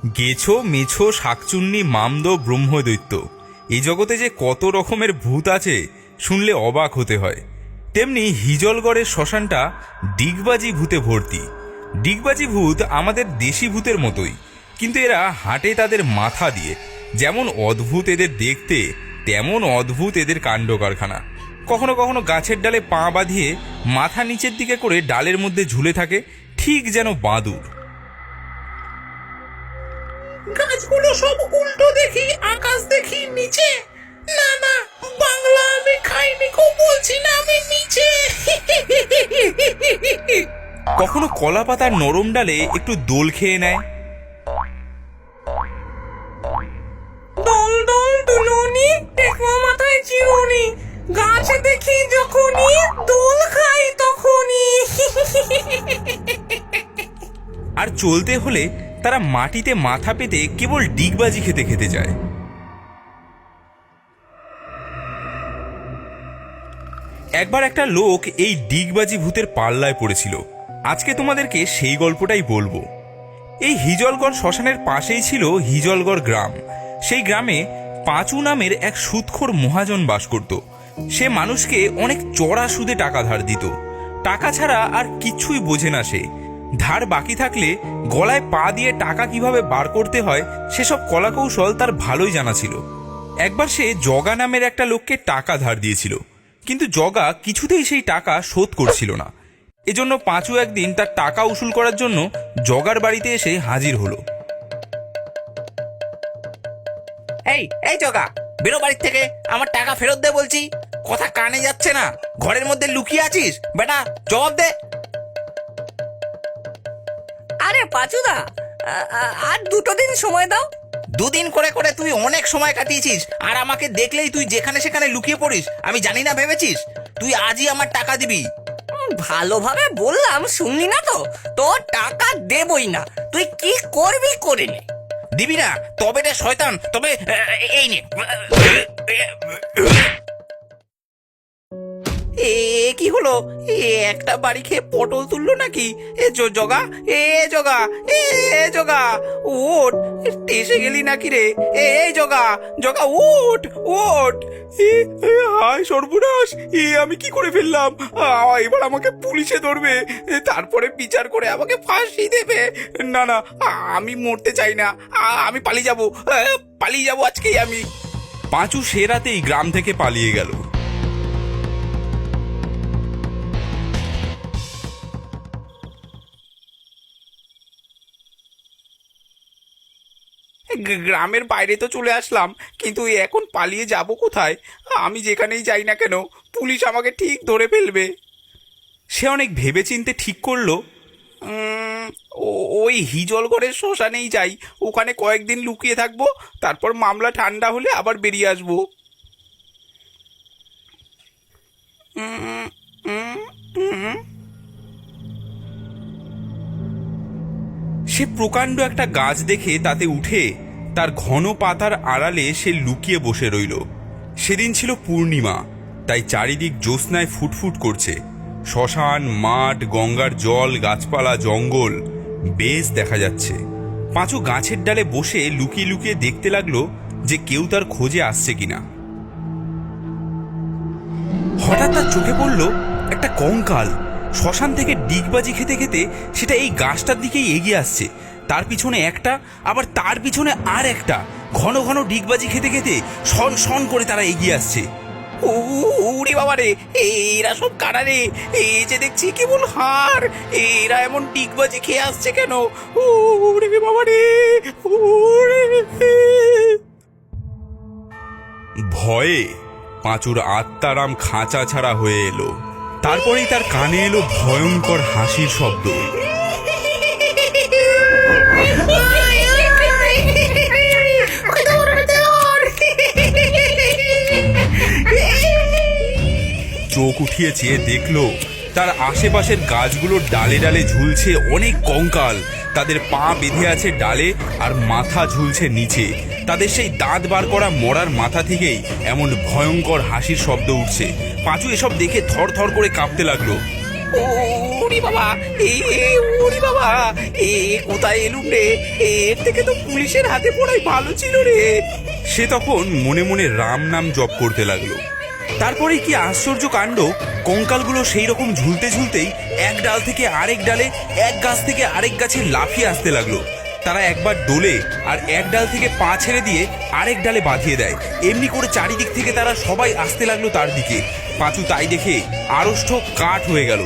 গেছো মেছো শাকচুন্নি মামদ ব্রহ্মদৈত্য, এই জগতে যে কত রকমের ভূত আছে শুনলে অবাক হতে হয়। তেমনি হিজলগড়ের শ্মশানটা ডিগবাজি ভূতে ভর্তি। ডিগবাজি ভূত আমাদের দেশি ভূতের মতোই, কিন্তু এরা হাঁটে তাদের মাথা দিয়ে। যেমন অদ্ভুত এদের দেখতে, তেমন অদ্ভুত এদের কাণ্ড কারখানা। কখনো কখনো গাছের ডালে পা বাঁধিয়ে মাথা নিচের দিকে করে ডালের মধ্যে ঝুলে থাকে, ঠিক যেন বাঁদুর। গাছগুলো সব উল্টো দেখি, আকাশ দেখি নিচে। না না, বাংলা আমি খাইনি, খুব বলছি না আমি নিচে। কখনো কলা পাতার নরম ডালে একটু দোল খেয়ে নেয়। দল দল দুলুনি, টেকো মাথায় চিরুনি, গাছে দেখি যখনই, দোল খাই তখনই। আর চলতে হলে তারা মাটিতে মাথা পেতে কেবল ডিগবাজি খেতে খেতে যায়। একবার একটা লোক এই ডিগবাজি ভূতের পাল্লায় পড়েছিল। আজকে তোমাদেরকে সেই গল্পটাই বলবো। এই হিজলগড় শ্মশানের পাশেই ছিল হিজলগড় গ্রাম। সেই গ্রামে পাঁচু নামের এক সুদখোর মহাজন বাস করত। সে মানুষকে অনেক চড়া সুদে টাকা ধার দিত। টাকা ছাড়া আর কিছুই বোঝে না সে। ধার বাকি থাকলে গলায় পা দিয়ে টাকা কিভাবে বার করতে হয় সেসব কলাকৌশল তার ভালোই জানা ছিল। একবার সে জগা নামের একটা লোককে টাকা ধার দিয়েছিল, কিন্তু জগা কিছুতেই সেই টাকা শোধ করছিল না। এজন্য পাঁচু একদিন তার টাকা উসুল করার জন্য জগার বাড়িতে এসে হাজির হলো। এই এই জগা, বেরো বাড়ির থেকে, আমার টাকা ফেরত দে বলছি। কথা কানে যাচ্ছে না? ঘরের মধ্যে লুকিয়ে আছিস বেটা? জবাব দে। আরে পাচুদা, আর দুটো দিন সময় দাও। দুদিন করে করে তুই অনেক সময় কাটিয়েছিস, আর আমাকে দেখলেই তুই যেখানে সেখানে লুকিয়ে পড়িস। আমি জানি না ভেবেছিস? তুই আজই আমার টাকা দিবি। ভালোভাবে বললাম, শুনলি না তো? তোর টাকা দেবই না, তুই কি করবি করে নে। দিবি না? তবে রে শয়তান, তবে এই নে। এ কি হলো? একটা বাড়ি খেয়ে পটল তুললো নাকি? জগা, জগা, জগা, ওঠ। টেসে গেলি নাকি রে? এই জগা, জগা, ওঠ ওঠ। হায় সর্বনাশ, আমি কি করে ফেললাম? এবার আমাকে পুলিশে ধরবে, তারপরে বিচার করে আমাকে ফাঁসি দেবে। না না, আমি মরতে চাই না। আমি পালিয়ে যাবো আজকেই আমি। পাঁচু সে রাতেই গ্রাম থেকে পালিয়ে গেল। গ্রামের বাইরে তো চলে আসলাম, কিন্তু এখন পালিয়ে যাব কোথায়? আমি যেখানেই যাই না কেন পুলিশ আমাকে ঠিক ধরে ফেলবে। সে অনেক ভেবেচিন্তে ঠিক করলো, ওই হিজলগড়ের শ্মশানেই যাই। ওখানে কয়েকদিন লুকিয়ে থাকবো, তারপর মামলা ঠান্ডা হলে আবার বেরিয়ে আসবো। সে প্রকাণ্ড একটা গাছ দেখে তাতে উঠে তার ঘন পাতার আড়ালে সে লুকিয়ে বসে রইল। সেদিন ছিল পূর্ণিমা, তাই চারিদিক জ্যোৎস্নায় ফুটফুট করছে। শ্মশান, মাঠ, গঙ্গার জল, গাছপালা, জঙ্গল বেশ দেখা যাচ্ছে। পাঁচু গাছের ডালে বসে লুকিয়ে লুকিয়ে দেখতে লাগলো যে কেউ তার খোঁজে আসছে কিনা। হঠাৎ তার চোখে পড়ল একটা কঙ্কাল। শ্মশান থেকে ডিগবাজি খেতে খেতে সেটা এই গাছটার দিকেই এগিয়ে আসছে। তার পিছনে একটা, আবার তার পিছনে আর একটা। ঘন ঘন ডিগবাজি খেতে খেতে শন শন করে তারা এগিয়ে আসছে। ওরে বাবা রে, এরা সব কারা রে? এই যে দেখছি কেবল হাড়, এরা এমন ডিগবাজি খেয়ে আসছে কেন? ওরে বাবা রে, ভয়ে পাঁচুর আত্মারাম খাঁচা ছাড়া হয়ে এলো। তারপরেই তার কানে এলো ভয়ঙ্কর হাসির শব্দ। চোখ উঠিয়ে চেয়ে দেখলো তার আশেপাশের গাছগুলোর ডালে ডালে ঝুলছে অনেক কঙ্কাল। তাদের পা বেঁধে আছে ডালে আর মাথা ঝুলছে নিচে। তাদের সেই দাঁত বার করা মরার মাথা থেকেই এমন ভয়ঙ্কর হাসির শব্দ উঠছে। পাঁচু এসব দেখে থর থর করে কাঁপতে লাগলো। ওরে বাবা, ওরে বাবা, কোথায় এলুম রে? এর থেকে তো পুলিশের হাতে পড়াই ভালো ছিল রে। সে তখন মনে মনে রাম নাম জপ করতে লাগলো। তারপরে কি আশ্চর্য কাণ্ড, কঙ্কালগুলো সেই রকম ঝুলতে ঝুলতেই এক ডাল থেকে আরেক ডালে, এক গাছ থেকে আরেক গাছে লাফিয়ে আসতে লাগলো। তারা একবার দোলে আর এক ডাল থেকে পা ছেড়ে দিয়ে আরেক ডালে বাঁধিয়ে দেয়। এমনি করে চারিদিক থেকে তারা সবাই আসতে লাগলো তার দিকে। পাঁচু তাই দেখে আড়ষ্ট কাঠ হয়ে গেল।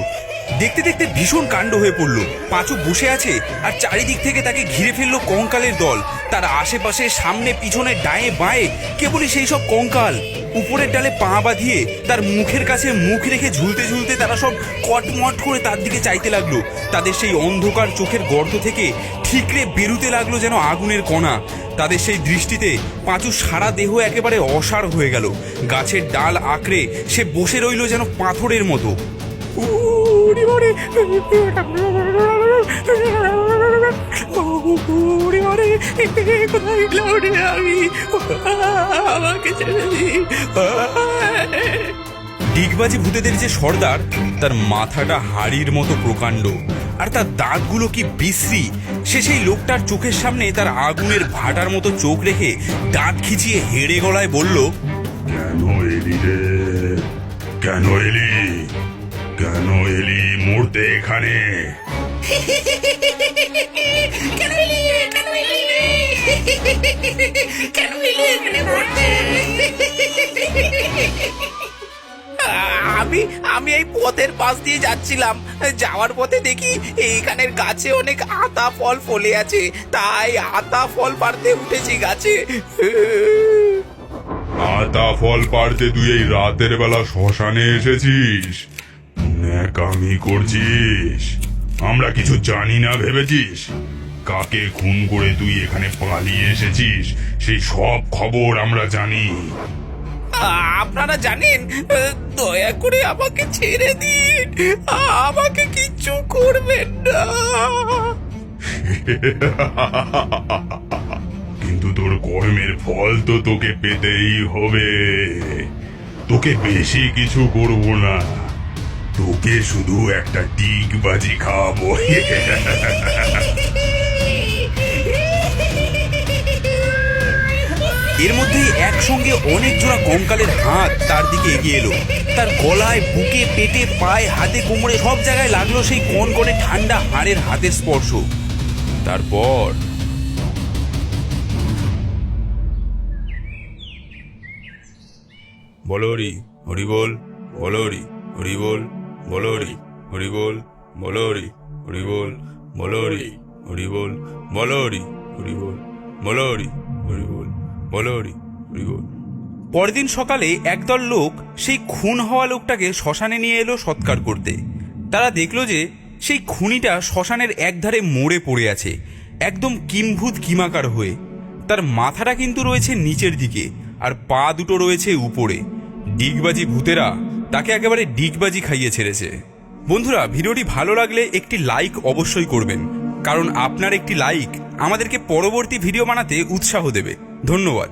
দেখতে দেখতে ভীষণ কাণ্ড হয়ে পড়ল। পাঁচু বসে আছে আর চারিদিক থেকে তাকে ঘিরে ফেললো কঙ্কালের দল। তার আশেপাশে, সামনে, পিছনে, ডায়ে বাঁয়ে কেবলই সেই সব কঙ্কাল। উপরের ডালে পা বাঁধিয়ে তার মুখের কাছে মুখ রেখে ঝুলতে ঝুলতে তারা সব কটমট করে তার দিকে চাইতে লাগলো। তাদের সেই অন্ধকার চোখের গর্ত থেকে ঠিকরে বেরুতে লাগলো যেন আগুনের কণা। তাদের সেই দৃষ্টিতে পাঁচুর সারা দেহ একেবারে অসাড় হয়ে গেল। গাছের ডাল আঁকড়ে সে বসে রইল যেন পাথরের মতো। ডিগবাজি ভূতেদের যে সর্দার, তার মাথাটা হাড়ির মতো প্রকাণ্ড আর তার দাঁতগুলো কি বিশ্রী। সে সেই লোকটার চোখের সামনে তার আগুনের ভাটার মতো চোখ রেখে দাঁত খিচিয়ে হেড়ে গলায় বলল, কেন এলি রে? কেন এলি? কেন এলি মরতে এখানে? কেন এলি এখানে মরতে? আমি এই পথের পাশ দিয়ে যাচ্ছিলাম। যাওয়ার পথে দেখি এইখানের গাছে অনেক আতা ফল ফলে আছে, তাই আতা ফল পাড়তে উঠেছি গাছে। আতা ফল পাড়তে তুই এই রাতের বেলা শ্মশানে এসেছিস? ন্যাকামি করছিস? আমরা কিছু জানি না ভেবেছিস? কাকে খুন করে তুই এখানে পালিয়ে এসেছিস সেই সব খবর আমরা জানি। আপনারা জানেন, দয়া করে আমাকে ছেড়ে দিন, আমাকে কিচ্ছু করবেন না। কিন্তু তোর কর্মের ফল তো তোকে পেতেই হবে। তোকে বেশি কিছু করব না, তোকে শুধু একটা ডিগবাজি খাওয়াবো। এর মধ্যেই একসঙ্গে অনেক জোড়া কঙ্কালের হাত তার দিকে এগিয়ে এলো। তার গলায়, বুকে, পেটে, পায়ে, হাতে, কোমরে সব জায়গায় লাগলো সেই কনকনে ঠান্ডা হাড়ের হাতের স্পর্শ। তারপর বলো হরি হরি বল, বলো হরি হরি বল, বলো হরি হরি বল, বলো হরি হরি বল, বলো হরি হরি বল, বলো হরি হরি বল, বলো হরি হরি বল, বলো হরি হরি বল। পরদিন সকালে একদল লোক সেই খুন হওয়া লোকটাকে শ্মশানে নিয়ে এলো সৎকার করতে। তারা দেখলো যে সেই খুনিটা শ্মশানের একধারে মরে পড়ে আছে, একদম কিম্ভূত কিমাকার হয়ে। তার মাথাটা কিন্তু রয়েছে নিচের দিকে আর পা দুটো রয়েছে উপরে। ডিগবাজি ভূতেরা তাকে একেবারে ডিগবাজি খাইয়ে ছেড়েছে। বন্ধুরা, ভিডিওটি ভালো লাগলে একটি লাইক অবশ্যই করবেন, কারণ আপনার একটি লাইক আমাদেরকে পরবর্তী ভিডিও বানাতে উৎসাহ দেবে। ধন্যবাদ।